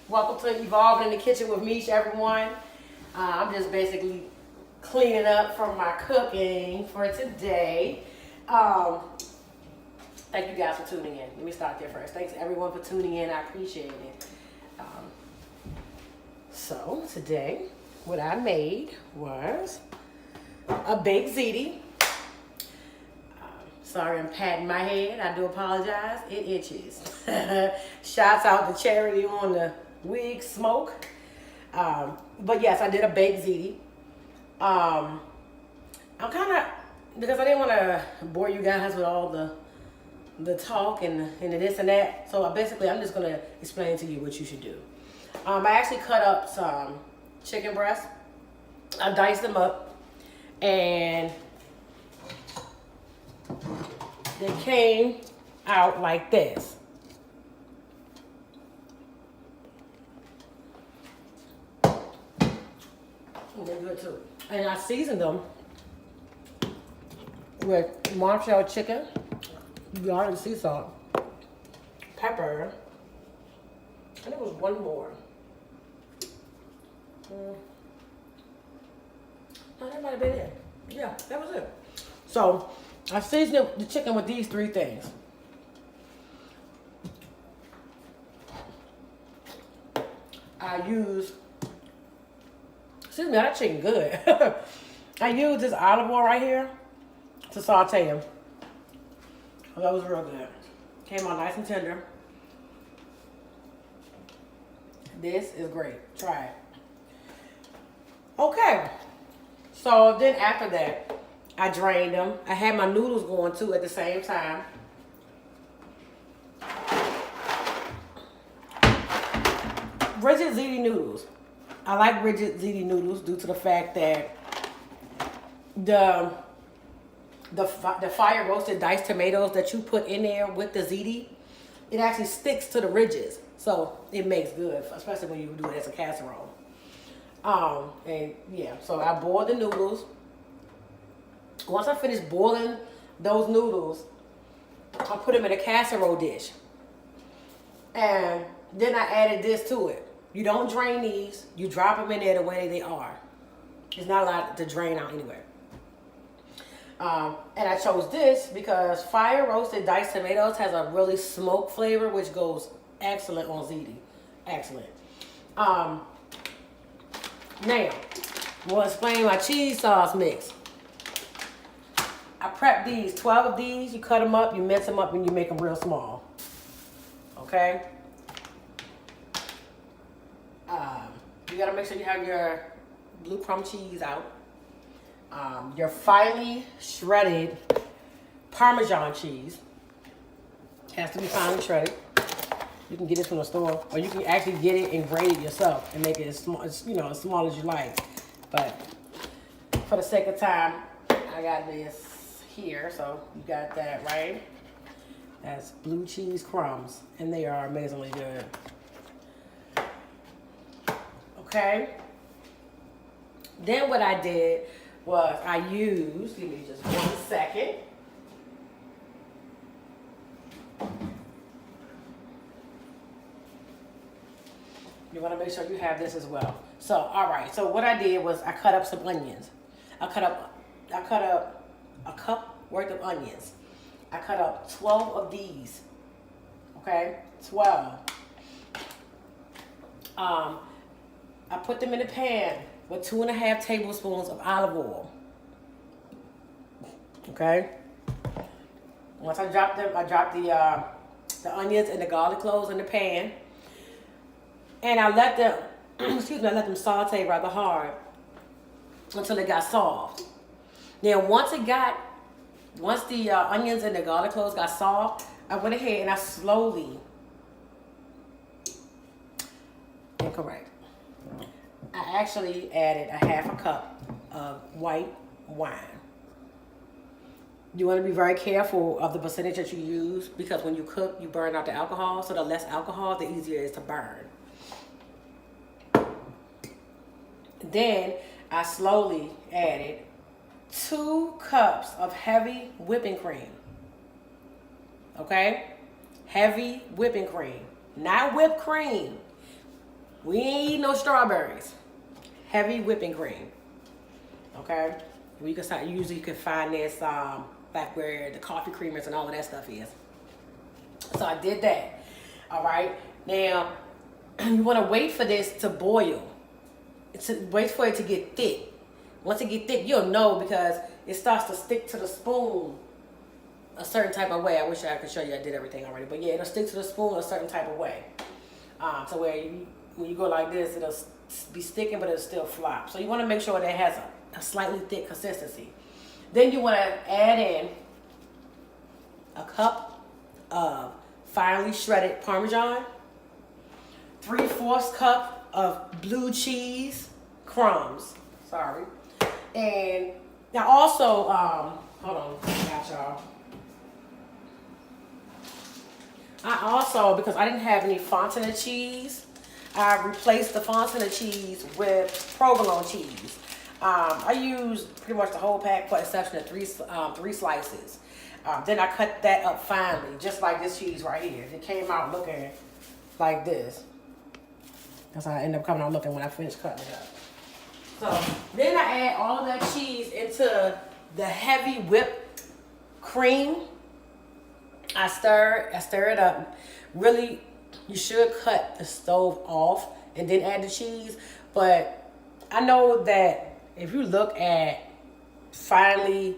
Welcome to Evolving in the Kitchen with Mish, everyone. I'm just basically cleaning up from my cooking for today. Thank you guys for tuning in. Let me start there first. Thanks everyone for tuning in. I appreciate it. So today, what I made was a baked ziti. Sorry, I'm patting my head. I do apologize. It itches. Shouts out to Charity on the wig smoke. But yes, I did a baked ziti. I'm kind of, because I didn't want to bore you guys with all the talk and the this and that. So I'm just going to explain to you what you should do. I actually cut up some chicken breasts. I diced them up and they came out like this. And they're good too. And I seasoned them with Montreal chicken, garlic sea salt, pepper, and there was one more. No, that might have been it. Yeah, that was it. So I seasoned the chicken with these three things. That chicken good. I used this olive oil right here to saute them. Oh, that was real good. Came out nice and tender. This is great. Try it. Okay. So then after that, I drained them. I had my noodles going too at the same time. Rigid ziti noodles. I like rigid ziti noodles due to the fact that the fire roasted diced tomatoes that you put in there with the ziti, it actually sticks to the ridges. So it makes good, especially when you do it as a casserole. And yeah, so I boiled the noodles. Once I finished boiling those noodles, I put them in a casserole dish. And then I added this to it. You don't drain these. You drop them in there the way they are. It's not a lot to drain out anyway. And I chose this because fire roasted diced tomatoes has a really smoke flavor, which goes excellent on ziti. Excellent. Now, we'll explain my cheese sauce mix. I prepped these, 12 of these. You cut them up, you mince them up, and you make them real small. Okay? You gotta make sure you have your blue crumb cheese out. Your finely shredded Parmesan cheese has to be finely shredded. You can get it from the store, or you can actually get it and grate it yourself and make it as small, as small as you like. But for the sake of time, I got this here, so you got that, right? That's blue cheese crumbs, and they are amazingly good. Okay. Then what I did was I used, give me just 1 second. You want to make sure you have this as well. So, all right. So what I did was I cut up some onions. I cut up a cup worth of onions. I cut up 12 of these. Okay, 12. I put them in a pan with 2.5 tablespoons of olive oil. Okay. Once I dropped them, I dropped the onions and the garlic cloves in the pan. And I let them, I let them saute rather hard until it got soft. Now, once the onions and the garlic cloves got soft, I went ahead and I slowly, incorrect, I actually added a 1/2 cup of white wine. You want to be very careful of the percentage that you use because when you cook, you burn out the alcohol. So the less alcohol, the easier it is to burn. Then I slowly added 2 cups of heavy whipping cream. Okay? Heavy whipping cream. Not whipped cream. Heavy whipping cream. 2 cups of heavy whipping cream. Okay? Heavy whipping cream. Not whipped cream. Okay? Heavy whipping cream. Okay? Heavy whipping cream. Okay? Heavy whipping cream. Okay? Heavy whipping cream. Okay? Heavy whipping cream. Now whipped cream We ain't eat no strawberries. Heavy whipping cream. Okay? You usually you can find this back where the coffee creamers and all of that stuff is. So I did that. All right. Now you want to wait for this to boil. Wait for it to get thick. Once it get thick, you'll know because it starts to stick to the spoon a certain type of way. I wish I could show you I did everything already, but yeah, it'll stick to the spoon a certain type of way. So where when you go like this, it'll be sticking, but it'll still flop. So you want to make sure that it has a slightly thick consistency. Then you want to add in a cup of finely shredded Parmesan, 3/4 cup of blue cheese crumbs. Sorry. And now also, hold on, got y'all. I also, because I didn't have any Fontina cheese, I replaced the Fontina cheese with provolone cheese. I used pretty much the whole pack for exception of three slices. Then I cut that up finely, just like this cheese right here. It came out looking like this. That's how I ended up coming out looking when I finished cutting it up. So then I add all of that cheese into the heavy whipped cream. I stir it up. Really, you should cut the stove off and then add the cheese. But I know that if you look at finely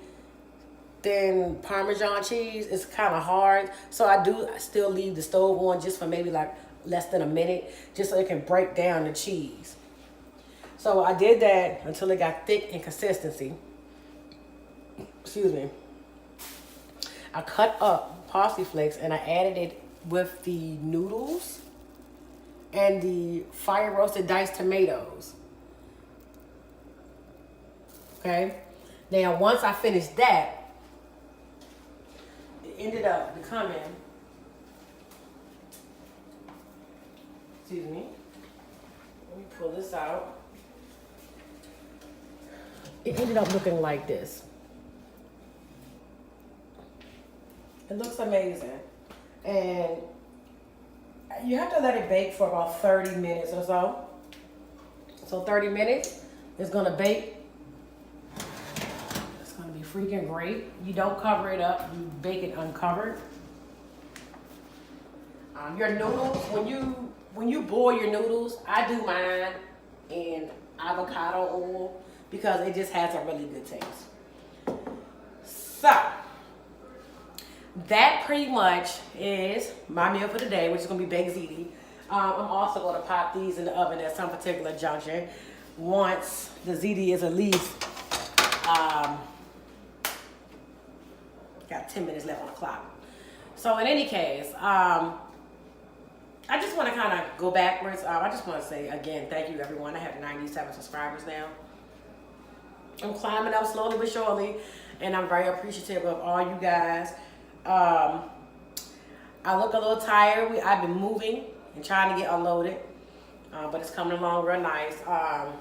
thin Parmesan cheese, it's kind of hard. So I still leave the stove on just for maybe like less than a minute, just so it can break down the cheese. So I did that until it got thick in consistency. Excuse me. I cut up parsley flakes and I added it with the noodles and the fire roasted diced tomatoes. Okay. Now once I finished that, it ended up becoming, excuse me, let me pull this out. It ended up looking like this. It looks amazing. And you have to let it bake for about 30 minutes or so. So 30 minutes, it's gonna bake. It's gonna be freaking great. You don't cover it up, you bake it uncovered. Your noodles, when you boil your noodles, I do mine in avocado oil because it just has a really good taste. So that pretty much is my meal for today, which is gonna be baked ziti. I'm also gonna pop these in the oven at some particular junction once the ziti is at least got 10 minutes left on the clock. So in any case, I just want to kind of go backwards. I just want to say again, thank you everyone. I have 97 subscribers now. I'm climbing up slowly but surely, and I'm very appreciative of all you guys. I look a little tired. I've been moving and trying to get unloaded, but it's coming along real nice. I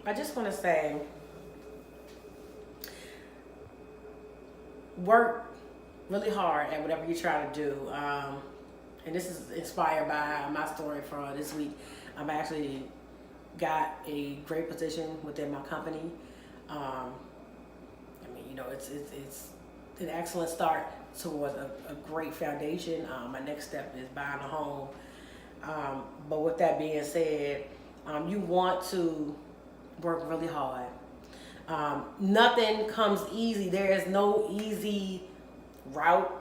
just want to say, work really hard at whatever you try to do. And this is inspired by my story for this week. I've actually got a great position within my company. I mean, you know, it's an excellent start towards a great foundation. My next step is buying a home. But with that being said, you want to work really hard. Nothing comes easy. There is no easy route.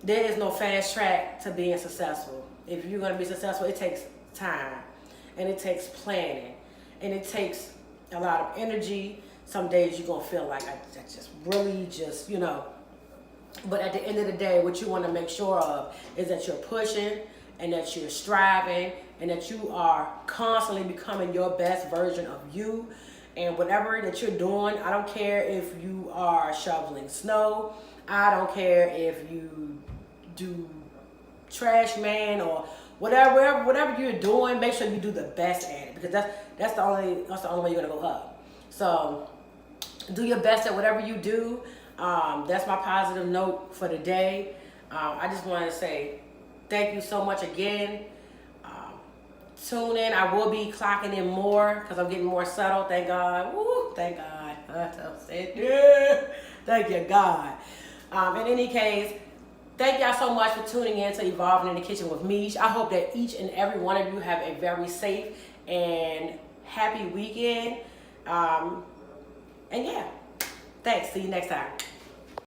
There is no fast track to being successful. If you're going to be successful, it takes time, and it takes planning, and it takes a lot of energy. Some days you're going to feel like I just really just, you know. But at the end of the day, what you want to make sure of is that you're pushing and that you're striving and that you are constantly becoming your best version of you. And whatever that you're doing, I don't care if you are shoveling snow. I don't care if you do trash man or whatever you're doing. Make sure you do the best at it, because that's the only way you're gonna go up. So do your best at whatever you do. That's my positive note for the day. I just wanted to say thank you so much again. tune in. I will be clocking in more because I'm getting more settled. Thank God. Woo, thank God. Thank you, God. In any case, thank y'all so much for tuning in to Evolving in the Kitchen with me. I hope that each and every one of you have a very safe and happy weekend. And yeah, thanks. See you next time.